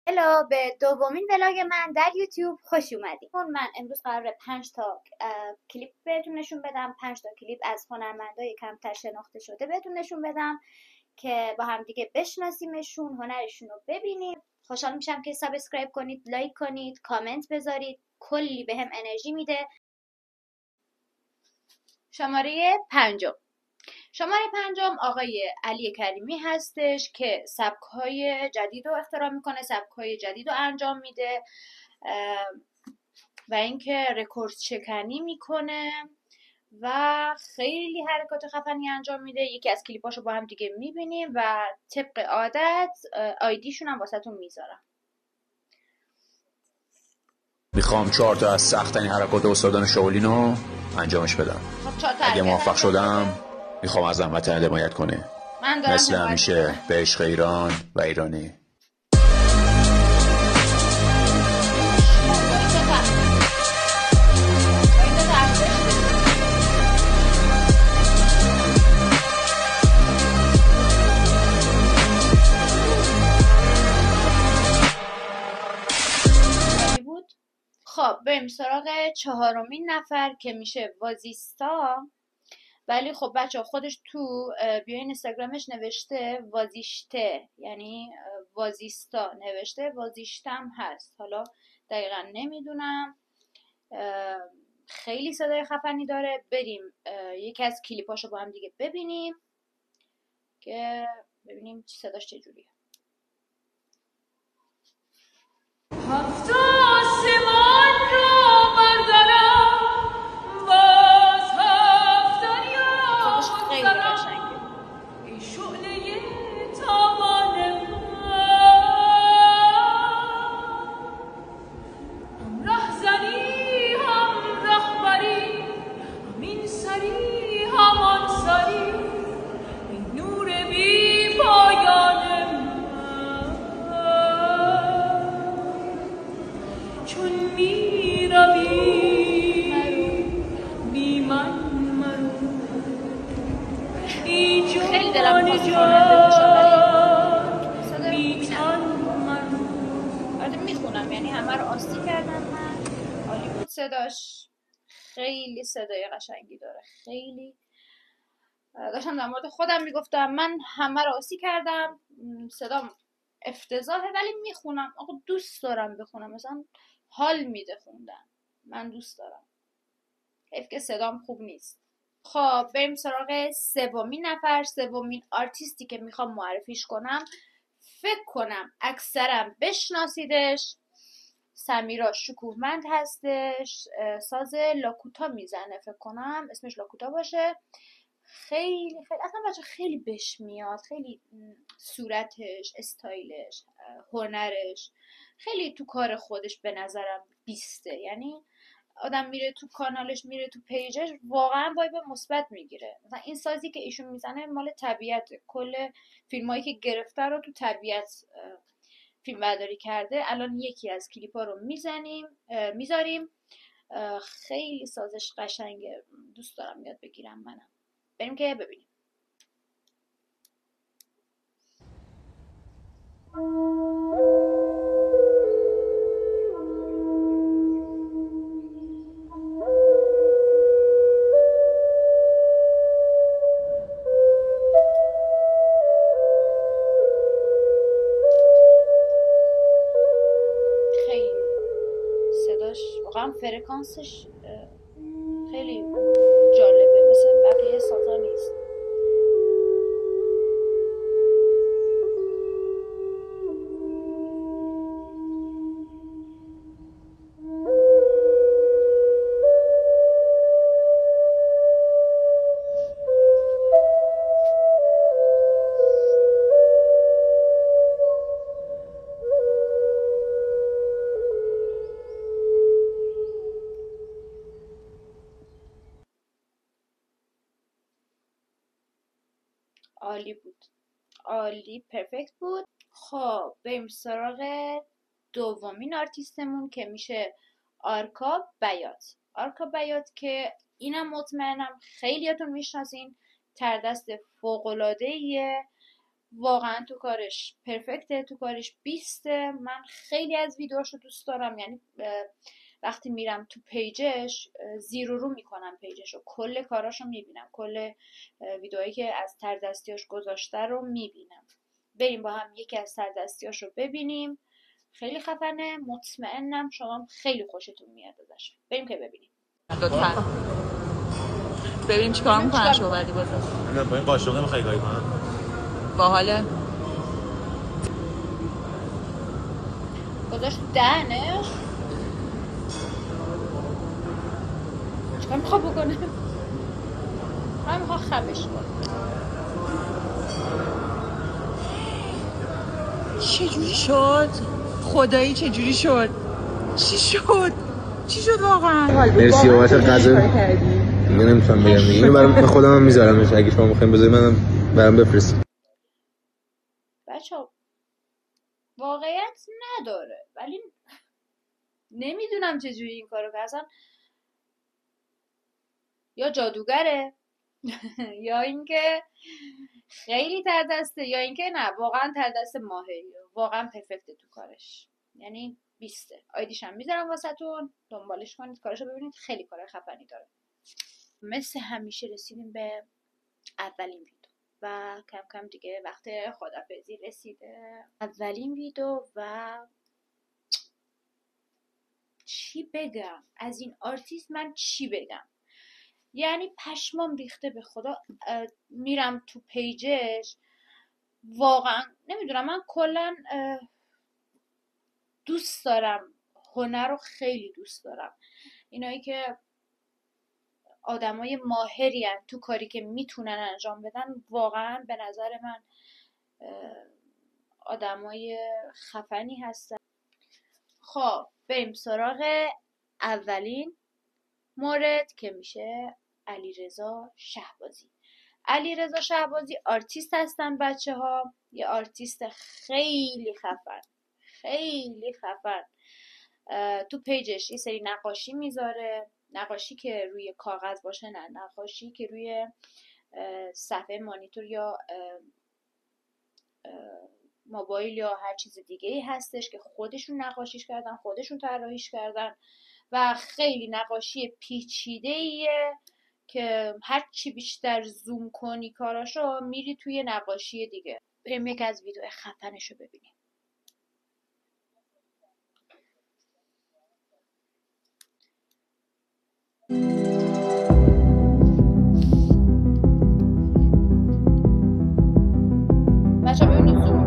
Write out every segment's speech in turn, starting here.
هلو، به دومین ولاگ من در یوتیوب خوش اومدید. من امروز قراره 5 تا کلیپ بهتون نشون بدم. 5 تا کلیپ از هنرمندای کمتر شناخته شده بهتون نشون بدم که با هم دیگه بشناسیمشون، هنرشون رو ببینیم. خوشحال میشم که سابسکرایب کنید، لایک کنید، کامنت بذارید. کلی بهم انرژی میده. شماره 5 آقای علی کریمی هستش که سبک‌های جدید رو اختراع میکنه، سبک‌های جدید رو انجام میده و اینکه رکورد شکنی میکنه و خیلی حرکات خفنی انجام میده. یکی از کلیپاشو با هم دیگه میبینیم و طبق عادت آیدیشون هم واسهتون میذارم. میخوام 4 تا از سخت‌ترین حرکات استادان شاولین رو انجامش بدم. اگه موفق شدم میخوام از وطن حمایت کنه، مثل همیشه به عشق ایران و ایرانی. خب بریم سراغ 4مین نفر که میشه وازیستا. ولی خب بچه خودش تو بیوی اینستاگرامش نوشته وازیشته، یعنی وازیستا نوشته، وازیشتم هست. حالا دقیقا نمیدونم. خیلی صدای خفنی داره. بریم یکی از کلیپاشو با هم دیگه ببینیم که ببینیم صداش چجوریه. خیلی دلم خواست خواننده بشم ولی البته میخونم، یعنی همه رو آستی کردم من. عالی بود صداش، خیلی صدای قشنگی داره. خیلی داشتم در مورد خودم میگفتم، من همه رو آستی کردم، صدام افتضاحه ولی میخونم. آقا دوست دارم بخونم، مثلا حال میده خوندن، من دوست دارم. حیف که صدام خوب نیست. خب بریم سراغ 3مین نفر. 3مین آرتیستی که میخوام معرفیش کنم، فکر کنم اکثرا بشناسیدش. سمیرا شکوهمند هستش، ساز لاکوتا میزنه، فکر کنم اسمش لاکوتا باشه. خیلی اصلا بچه خیلی بهش میاد. خیلی صورتش، استایلش، هنرش خیلی تو کار خودش به نظرم بیسته. یعنی آدم میره تو کانالش، میره تو پیجش، واقعا وایب مثبت میگیره. مثلا این سازی که ایشون میزنه مال طبیعت. کل فیلمایی که گرفته رو تو طبیعت فیلم برداری کرده. الان یکی از کلیپا رو میذاریم. خیلی سازش قشنگه، دوست دارم یاد بگیرم منم. بریم که ببینیم. خیلی صداش واقعا فرکانسش خیلی جالبه، مثل بقیه سازا نیست. عالی بود، عالی، پرفکت بود. خب بریم سراغ 2مین آرتیستمون که میشه آرکا بیات. آرکا بیات که اینم مطمئنم خیلیاتون میشناسین، تردست فوق‌العاده‌ایه واقعا تو کارش پرفکته، تو کارش بیسته. من خیلی از ویدیوهاشو دوست دارم، یعنی وقتی میرم تو پیجش زیر و رو میکنم پیجش رو، کل کاراشو میبینم، کل ویدیوهایی که از تردستیاش گذاشته رو میبینم. بریم با هم یکی از تردستیاش رو ببینیم. خیلی خفنه، مطمئنم شما خیلی خوشتون میاد ازش. بریم که ببینیم. لطفا ببینیم چیکار میکنن شعبدی بازم. نه با این قاشقه میخوای کاری کنم. باحاله. گذاشت دهنش. چیکار میخواد بکنه؟ من میخواد خفش کنه. چجوری شد؟ خدایی چجوری شد؟ چی شد؟ چی شد واقعا؟ مرسی بابت غذا. دیگه نمیتونم بگم دیگه. اینو برام خودم هم میذارمش اگه شما میخواین بذارید منم برام بفرستید. بچه‌ها واقعیت نداره، ولی نمیدونم چجوری این کارو کرد. اصلا یا جادوگره یا اینکه خیلی تردسته، یا اینکه نه واقعا تردسته ماهریه، واقعا پرفکته تو کارش، یعنی بیسته. آیدیش هم میذارم واسهتون، دنبالش کنید، کارشو ببینید، خیلی کار خفنی داره. مثل همیشه رسیدیم به اولین ویدیو و کم کم دیگه وقت خدافظی رسیده. اولین ویدیو و چی بگم از این آرتیست، من چی بگم، یعنی پشمام ریخته به خدا. میرم تو پیجش، واقعا نمیدونم، من کلا دوست دارم هنر رو، خیلی دوست دارم. اینایی که آدمای ماهری هن تو کاری که میتونن انجام بدن، واقعا به نظر من آدمای خفنی هستن. خب بریم سراغ اولین مورد که میشه علیرضا شهبازی. علیرضا شهبازی آرتیست هستن بچه ها، یه آرتیست خیلی خفن، خیلی خفن. تو پیجش یه سری نقاشی میذاره، نقاشی که روی کاغذ باشه، نه نقاشی که روی صفحه مانیتور یا موبایل یا هر چیز دیگه ای هستش که خودشون نقاشیش کردن، خودشون طراحیش کردن و خیلی نقاشی پیچیده ایه که هر چی بیشتر زوم کنی کاراشو میری توی نقاشی دیگه. بریم یک از ویدیو خفنشو ببینیم. بچه ببینید زوم.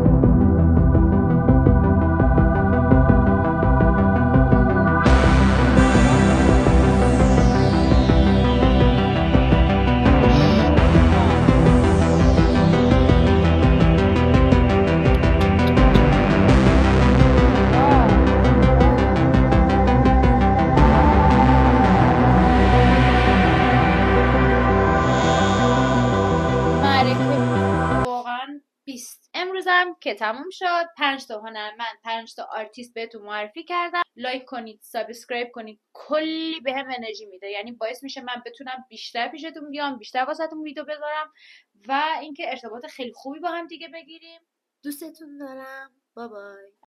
امروزم که تموم شد، 5 تا هنرمند، 5 تا آرتیست بهتون معرفی کردم. لایک کنید، سابسکرایب کنید، کلی بهم انرژی میده، یعنی باعث میشه من بتونم بیشتر پیشتون بیام، بیشتر واسهتون ویدیو بذارم و اینکه ارتباط خیلی خوبی با هم دیگه بگیریم. دوستتون دارم. بابای.